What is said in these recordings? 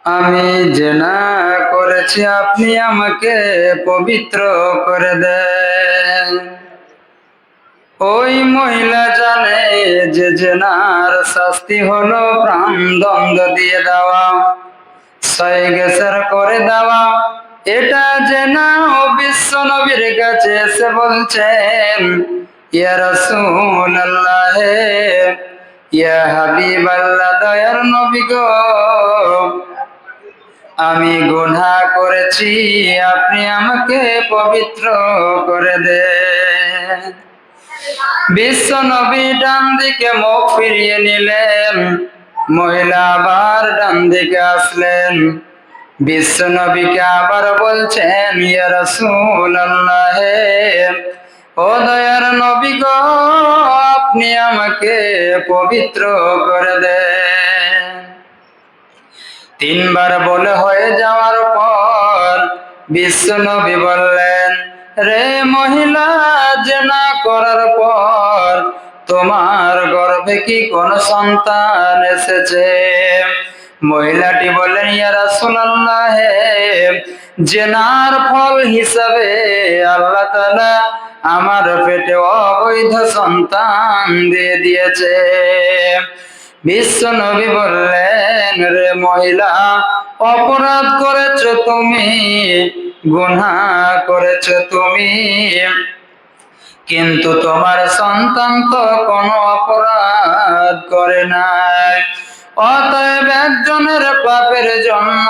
আমি জেনা করেছি, আপনি আমাকে পবিত্র করে দেন। ওই মহিলা জানে যে জেনার শাস্তি হলো প্রাণদণ্ড দিয়ে দেওয়া, সয়গেসর করে দেওয়া। এটা জেনা ও বিশ্ব নবীর কাছে এসে বলছেন, ইয়া রাসূলুল্লাহ হে, ইয়া হাবিবাল্লাহ, দয়ার নবী গো, আমি গুনাহ করেছি, আপনি আমাকে পবিত্র করে দেন। বিশ্ব নবী ডান দিকে মুখ ফিরিয়ে নিলেন, মহিলা আবার ডান দিকে আসলেন। বিশ্ব নবীকে আবার বলছেন, ইয়া রাসূলুল্লাহ হে, ও দয়ার নবী গো, আপনি আমাকে পবিত্র করে দেন। তিনবার বলে হয়ে যাওয়ার পর বিশ্ব নবী বললেন, রে মহিলা, জেনা করার পর তোমার গর্ভে কি কোন সন্তান এসেছে? মহিলাটি বললেন, ইয়া রাসূলুল্লাহ হে, জেনার ফল হিসাবে আল্লাহ তাআলা আমার পেটে অবৈধ সন্তান দিয়ে দিয়েছে। বিশ্ব নবী বললেন, রে মহিলা, অপরাধ করেছো তুমি, গুনাহ করেছো তুমি, কিন্তু তোমার সন্তান তো কোনো অপরাধ করে নাই। অতএব একজনের পাপের জন্য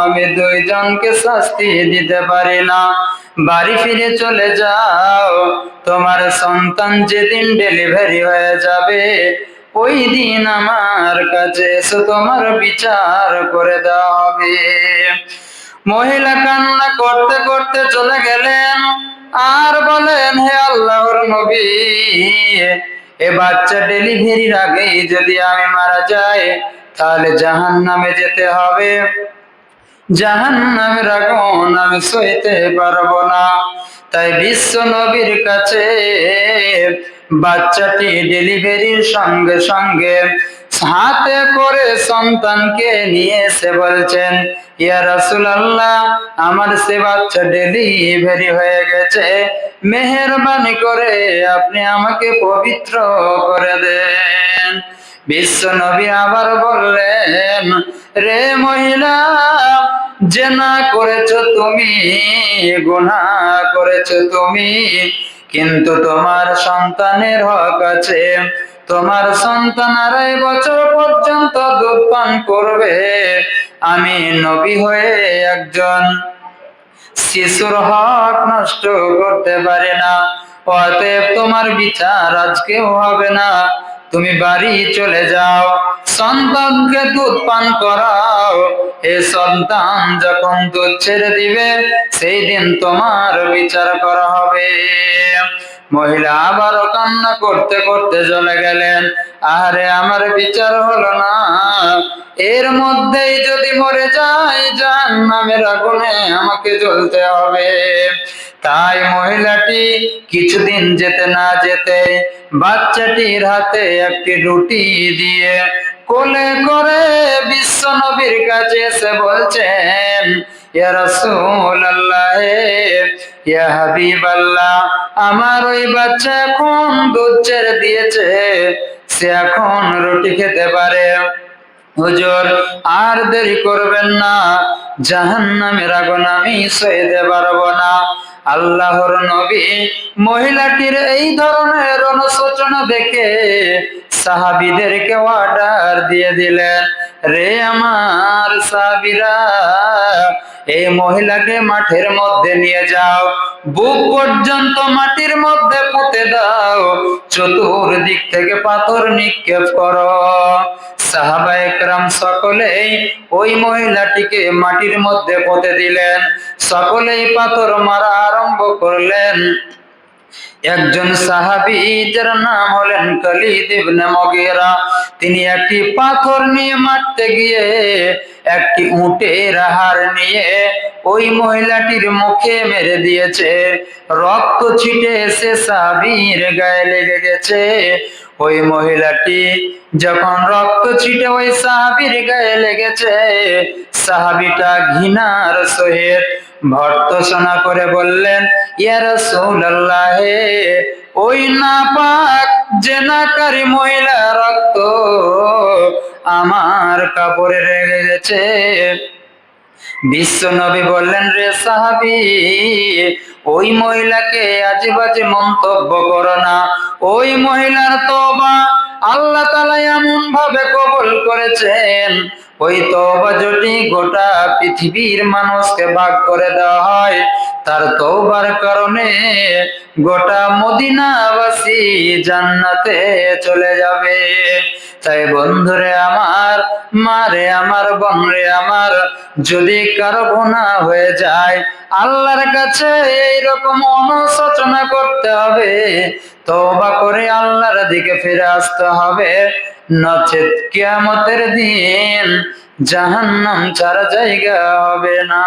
আমি দুইজনকে শাস্তি দিতে পারি না। বাড়ি ফিরে চলে যাও, তোমার সন্তান যেদিন ডেলিভারি হয়ে যাবে ওই দিন আমার কাছে এসে তোমার বিচার করে দেওয়া হবে। মহিলা কান্না করতে করতে চলে গেলেন আর বলেন, হে আল্লাহর নবী, এ বাচ্চা ডেলিভারির আগেই যদি আমি মারা যাই তাহলে জাহান্নামে যেতে হবে, জাহান্নামের আগুন আমি সইতে পারবো না। তাই বিশ্ব নবীর কাছে বাচ্চাটি ডেলিভারির সঙ্গে সঙ্গে হাতে করে সন্তানকে নিয়ে এসে বলছেন, ইয়া রাসূলুল্লাহ, আমার সে বাচ্চা ডেলিভারি হয়ে গেছে, মেহেরবানি করে আপনি আমাকে পবিত্র করে দেন। বিশ্ব নবী আবার বললেন, রে মহিলা, জেনা করেছো তুমি, গুনাহ করেছো তুমি, কিন্তু তোমার সন্তানের হক আছে। তোমার সন্তান 2.5 বছর পর্যন্ত দুধ পান করবে। আমি নবী হয়ে একজন শিশুর হক নষ্ট করতে পারে না। অতএব তোমার বিচার আজকেও হবে না, তুমি বাড়ি চলে যাও, সন্তানকে দুধ পান করাও। এ সন্তান যখন দুধ ছেড়ে দিবে সেই দিন তোমার বিচার করা হবে। মহিলা আবারও কান্না করতে করতে চলে গেলেন। আরে আমার বিচার হলো না, এর মধ্যেই যদি মরে যায় জাহান্নামের আগুনে আমাকে জ্বলতে হবে। তাই মহিলাটি কিছুদিন যেতে না যেতে বাচ্চাটির হাতে একটি রুটি দিয়ে কোলে করে বিশ্ব নবীর কাছে এসে বলছেন, ইয়া রাসূলুল্লাহ, ইয়া হাবিবাল্লাহ, আমার ওই বাচ্চা এখন দুধ ছেড়ে দিয়েছে, সে এখন রুটি খেতে পারে। হুজুর, আর দেরি করবেন না, জাহান্নামের আগুন আমি সইতে পারবো না। আল্লাহর নবী মহিলাটির এই ধরনের অনুশোচনা দেখে সাহাবীদেরকে অর্ডার দিয়ে দিলেন, রে আমার সাহাবীরা, এই মহিলাকে মাঠের মধ্যে নিয়ে যাও, বুক পর্যন্ত মাটির মধ্যে পুঁতে দাও, চতুর্দিক থেকে পাথর নিক্ষেপ করো। সাহাবায়ে কেরাম সকলেই ওই মহিলাটিকে মাটির মধ্যে পুঁতে দিলেন, সকলেই পাথর মারা আরম্ভ করলেন। একজন সাহাবী যার নাম হলেন খালিদ ইবনে মুগীরা, তিনি একটি পাথর নিয়ে মারতে গিয়ে একটি উটের হাড় নিয়ে ওই মহিলাটির মুখে মেরে দিয়েছে। রক্ত ছিটে এসে সাহাবীর গায়ে লেগে গেছে। ওই মহিলাটি যখন রক্ত ছিটে ওই সাহাবীর গায়ে লেগেছে, সাহাবীটা ঘৃণার সহিত ভর্ৎসনা করে বললেন, ইয়া রাসূলুল্লাহ, ওই নাপাক জেনাকারী মহিলা রক্ত আমার কাপড়ে লেগে গেছে। বিশ্ব নবী বললেন, রে সাহাবী, ওই মহিলাকে আজে বাজে মন্তব্য করো না। ওই মহিলার তওবা আল্লাহ তাআলা এমন ভাবে কবুল করেছেন, ওই তওবা যদি গোটা পৃথিবীর মানুষকে ভাগ করে দেওয়া হয়, তার তওবার কারণে গোটা মদিনাবাসী জান্নাতে চলে যাবে। তাই বন্ধুরে আমার, মারে আমার, বোনরে আমার, যদি কারো গুনাহ হয়ে যায়, আল্লাহর কাছে এইরকম অনুশোচনা করতে হবে, তওবা করে আল্লাহর দিকে ফিরে আসতে হবে, নচেৎ কিয়ামতের দিন জাহান্নাম ছাড়া জায়গা হবে না।